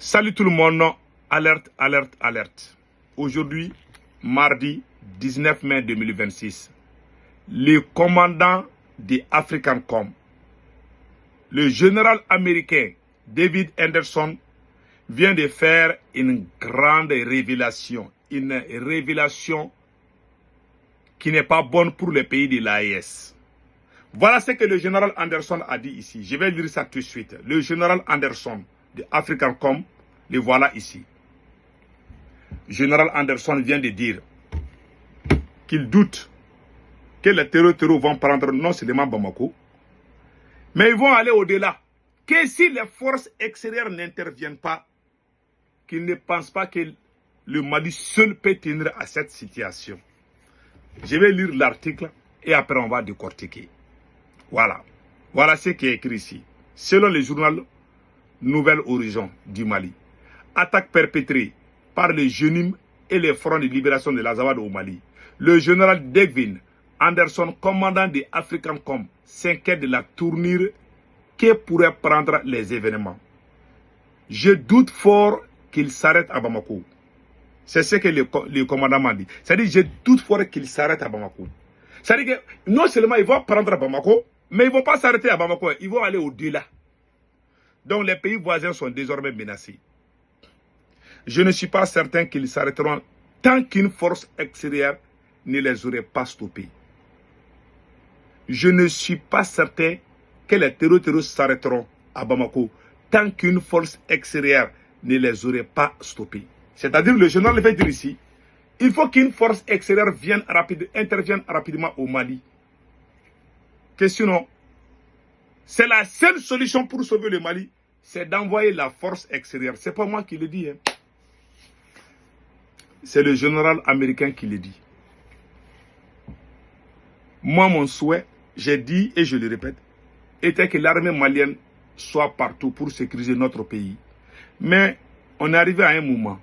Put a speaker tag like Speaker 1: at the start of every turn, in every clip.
Speaker 1: Salut tout le monde, alerte, alerte, alerte. Aujourd'hui, mardi 19 mai 2026, le commandant de Africancom, le général américain David Henderson, vient de faire une grande révélation. Une révélation qui n'est pas bonne pour le pays de l'AES. Voilà ce que le général Anderson a dit ici. Je vais lire ça tout de suite. Le général Anderson de Africancom, le voilà ici. Général Anderson vient de dire qu'il doute que les terroristes vont prendre non seulement Bamako, mais ils vont aller au-delà. Que si les forces extérieures n'interviennent pas, qu'ils ne pensent pas que le Mali seul peut tenir à cette situation. Je vais lire l'article et après on va décortiquer. Voilà. Voilà ce qui est écrit ici. Selon le journal Nouvel Horizon du Mali, attaque perpétrée par le JENIM et les fronts de libération de l'Azawad au Mali. Le général David Anderson, commandant de Africancom, s'inquiète de la tournure que pourraient prendre les événements. Je doute fort qu'il s'arrête à Bamako. C'est ce que le commandant m'a dit. C'est-à-dire, je doute fort qu'il s'arrête à Bamako. C'est-à-dire que non seulement ils vont prendre Bamako, mais ils ne vont pas s'arrêter à Bamako, ils vont aller au-delà. Donc les pays voisins sont désormais menacés. Je ne suis pas certain qu'ils s'arrêteront tant qu'une force extérieure ne les aurait pas stoppés. Je ne suis pas certain que les terroristes s'arrêteront à Bamako tant qu'une force extérieure ne les aurait pas stoppés. C'est-à-dire, le général veut dire ici, il faut qu'une force extérieure intervienne rapidement au Mali. Que sinon, c'est la seule solution pour sauver le Mali, c'est d'envoyer la force extérieure. Ce n'est pas moi qui le dis. Hein. C'est le général américain qui le dit. Moi, mon souhait, j'ai dit et je le répète, était que l'armée malienne soit partout pour sécuriser notre pays. Mais on est arrivé à un moment.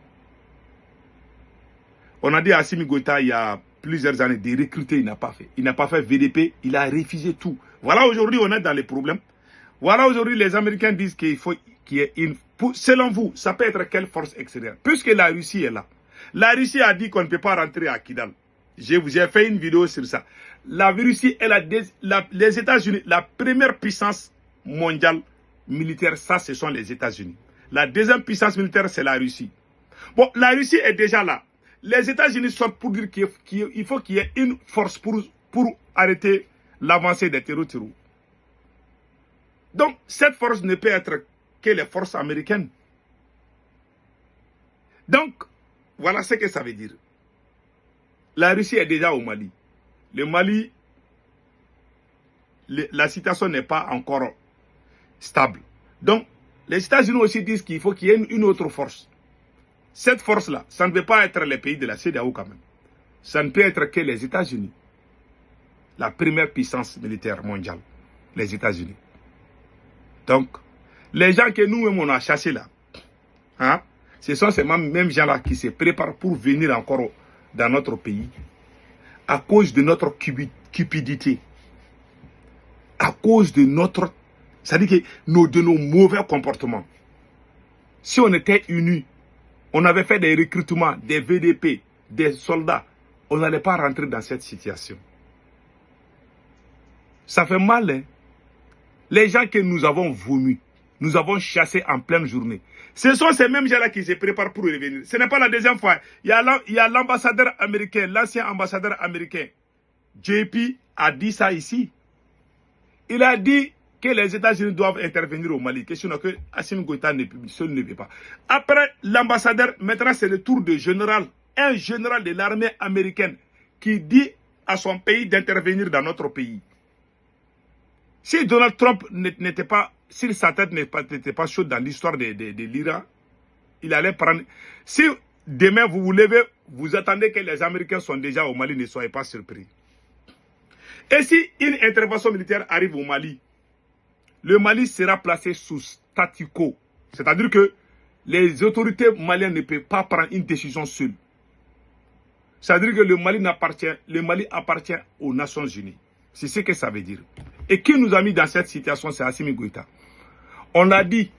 Speaker 1: On a dit à Assimi Goïta il y a plusieurs années de recruter, il n'a pas fait. Il n'a pas fait VDP, il a refusé tout. Voilà aujourd'hui on est dans les problèmes. Voilà aujourd'hui les Américains disent qu'il faut qu'il y ait une... Selon vous, ça peut être quelle force extérieure? Puisque la Russie est là. La Russie a dit qu'on ne peut pas rentrer à Kidal. J'ai fait une vidéo sur ça. La Russie est les États-Unis, la première puissance mondiale militaire, ça ce sont les États-Unis. La deuxième puissance militaire, c'est la Russie. Bon, la Russie est déjà là. Les États-Unis sortent pour dire qu'il faut qu'il y ait une force pour arrêter l'avancée des terroristes. Donc, cette force ne peut être que les forces américaines. Donc, voilà ce que ça veut dire. La Russie est déjà au Mali. Le Mali, la situation n'est pas encore stable. Donc, les États-Unis aussi disent qu'il faut qu'il y ait une autre force. Cette force-là, ça ne peut pas être les pays de la CEDEAO quand même. Ça ne peut être que les États-Unis. La première puissance militaire mondiale, les États-Unis. Donc, les gens que nous-mêmes on a chassés là, hein, ce sont ces mêmes gens-là qui se préparent pour venir encore dans notre pays à cause de notre cupidité, à cause de notre... C'est-à-dire que de nos mauvais comportements. Si on était unis, on avait fait des recrutements, des VDP, des soldats, on n'allait pas rentrer dans cette situation. Ça fait mal, hein? Les gens que nous avons vomis, nous avons chassés en pleine journée. Ce sont ces mêmes gens-là qui se préparent pour revenir. Ce n'est pas la deuxième fois. Il y a l'ambassadeur américain, l'ancien ambassadeur américain, JP, a dit ça ici. Il a dit que les États-Unis doivent intervenir au Mali, que sinon que Assimi Goïta seul ne veut pas. Après l'ambassadeur, maintenant c'est le tour de général, un général de l'armée américaine qui dit à son pays d'intervenir dans notre pays. Si Donald Trump n'était pas, si sa tête n'était pas chaude dans l'histoire de l'Iran, il allait prendre... Si demain vous vous levez, vous attendez que les Américains sont déjà au Mali, ne soyez pas surpris. Et si une intervention militaire arrive au Mali, le Mali sera placé sous statu quo. C'est-à-dire que les autorités maliennes ne peuvent pas prendre une décision seule. C'est-à-dire que le Mali appartient aux Nations Unies. C'est ce que ça veut dire. Et qui nous a mis dans cette situation, c'est Assimi Goïta. On l'a dit,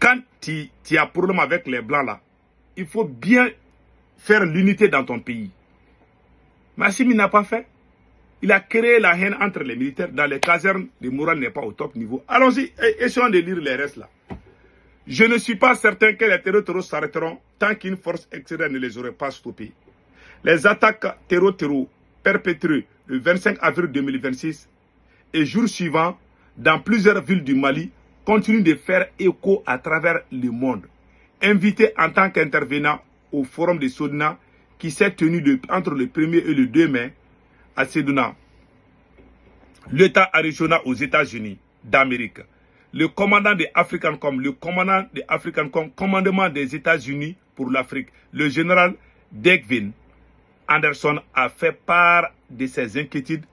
Speaker 1: quand tu as problème avec les blancs là, il faut bien faire l'unité dans ton pays. Assimi n'a pas fait. Il a créé la haine entre les militaires. Dans les casernes, le moral n'est pas au top niveau. Allons-y, essayons de lire les restes là. Je ne suis pas certain que les terroristes s'arrêteront tant qu'une force extérieure ne les aurait pas stoppés. Les attaques terror perpétrées le 25 avril 2026 et jours suivants dans plusieurs villes du Mali continuent de faire écho à travers le monde. Invité en tant qu'intervenant au forum de Sodina qui s'est tenu entre le 1er et le 2 mai à Sedona, l'État Arizona aux États-Unis d'Amérique, le commandant de Africancom, commandement des États-Unis pour l'Afrique, le général Degvin Anderson a fait part de ses inquiétudes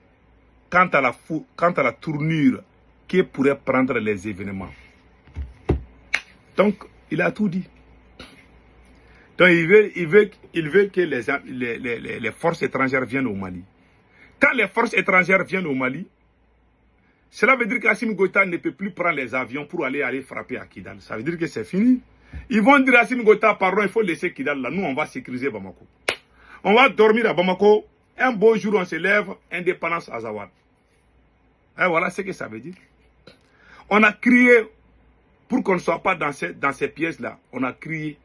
Speaker 1: quant à la tournure que pourraient prendre les événements. Donc, il a tout dit. Donc, il veut que les forces étrangères viennent au Mali. Quand les forces étrangères viennent au Mali, cela veut dire qu'Assimi Goïta ne peut plus prendre les avions pour aller frapper à Kidal. Ça veut dire que c'est fini. Ils vont dire à Assimi Goïta, pardon, il faut laisser Kidal là. Nous, on va sécuriser Bamako. On va dormir à Bamako. Un beau jour, on se lève, indépendance à Zawad. Et voilà ce que ça veut dire. On a crié pour qu'on ne soit pas dans ces pièces-là. On a crié.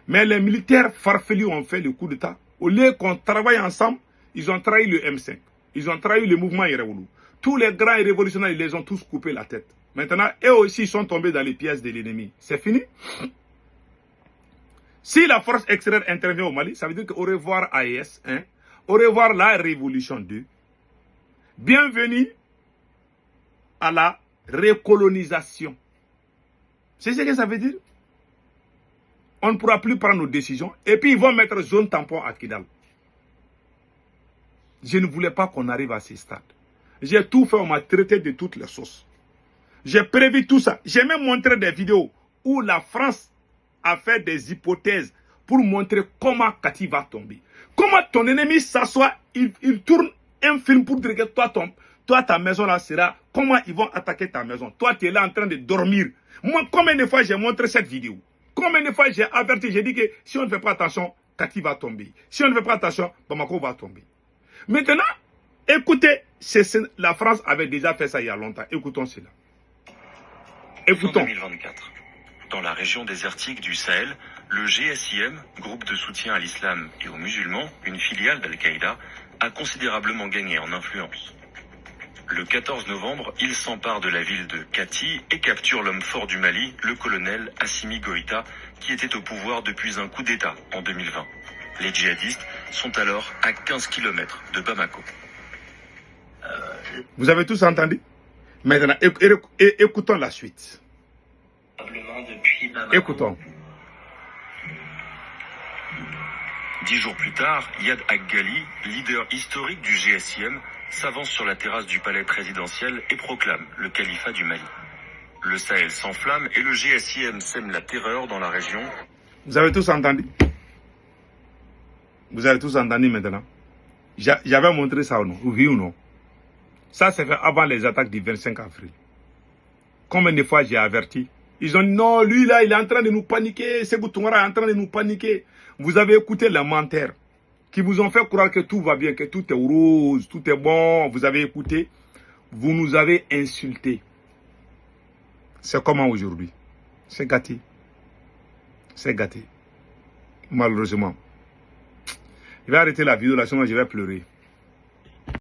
Speaker 1: Mais les militaires farfelus ont fait le coup d'État. Au lieu qu'on travaille ensemble, ils ont trahi le M5. Ils ont trahi le mouvement Irévoulou. Tous les grands révolutionnaires, ils les ont tous coupé la tête. Maintenant, eux aussi sont tombés dans les pièces de l'ennemi. C'est fini. Si la force extérieure intervient au Mali, ça veut dire qu'au revoir AES, hein, au revoir la Révolution 2. Bienvenue à la recolonisation. C'est ce que ça veut dire. On ne pourra plus prendre nos décisions. Et puis ils vont mettre zone tampon à Kidal. Je ne voulais pas qu'on arrive à ce stade. J'ai tout fait, on m'a traité de toutes les sauces. J'ai prévu tout ça. J'ai même montré des vidéos où la France a fait des hypothèses pour montrer comment Kati va tomber. Comment ton ennemi s'assoit, il tourne un film pour dire que toi, ta maison là sera, comment ils vont attaquer ta maison. Toi, tu es là en train de dormir. Moi, combien de fois j'ai montré cette vidéo? Combien de fois j'ai averti, j'ai dit que si on ne fait pas attention, Kati va tomber. Si on ne fait pas attention, Bamako va tomber. Maintenant, écoutez, la France avait déjà fait ça il y a longtemps. Écoutons cela. Écoutons.
Speaker 2: En 2024, dans la région désertique du Sahel, le GSIM, groupe de soutien à l'islam et aux musulmans, une filiale d'Al-Qaïda, a considérablement gagné en influence. Le 14 novembre, il s'empare de la ville de Kati et capture l'homme fort du Mali, le colonel Assimi Goïta, qui était au pouvoir depuis un coup d'État en 2020. Les djihadistes sont alors à 15 km de Bamako.
Speaker 1: Vous avez tous entendu? Maintenant, écoutons la suite. Écoutons.
Speaker 2: 10 jours plus tard, Yad Aggali, leader historique du GSIM, s'avance sur la terrasse du palais présidentiel et proclame le califat du Mali. Le Sahel s'enflamme et le GSIM sème la terreur dans la région.
Speaker 1: Vous avez tous entendu? Vous avez tous entendu maintenant? J'avais montré ça ou non? Oui ou non? Ça, c'est fait avant les attaques du 25 avril. Combien de fois j'ai averti? Ils ont dit non, lui là, il est en train de nous paniquer. Sékou Toungara est en train de nous paniquer. Vous avez écouté les menteurs qui vous ont fait croire que tout va bien, que tout est rose, tout est bon. Vous avez écouté. Vous nous avez insultés. C'est comment aujourd'hui? C'est gâté. C'est gâté. Malheureusement. Je vais arrêter la vidéo là, sinon je vais pleurer.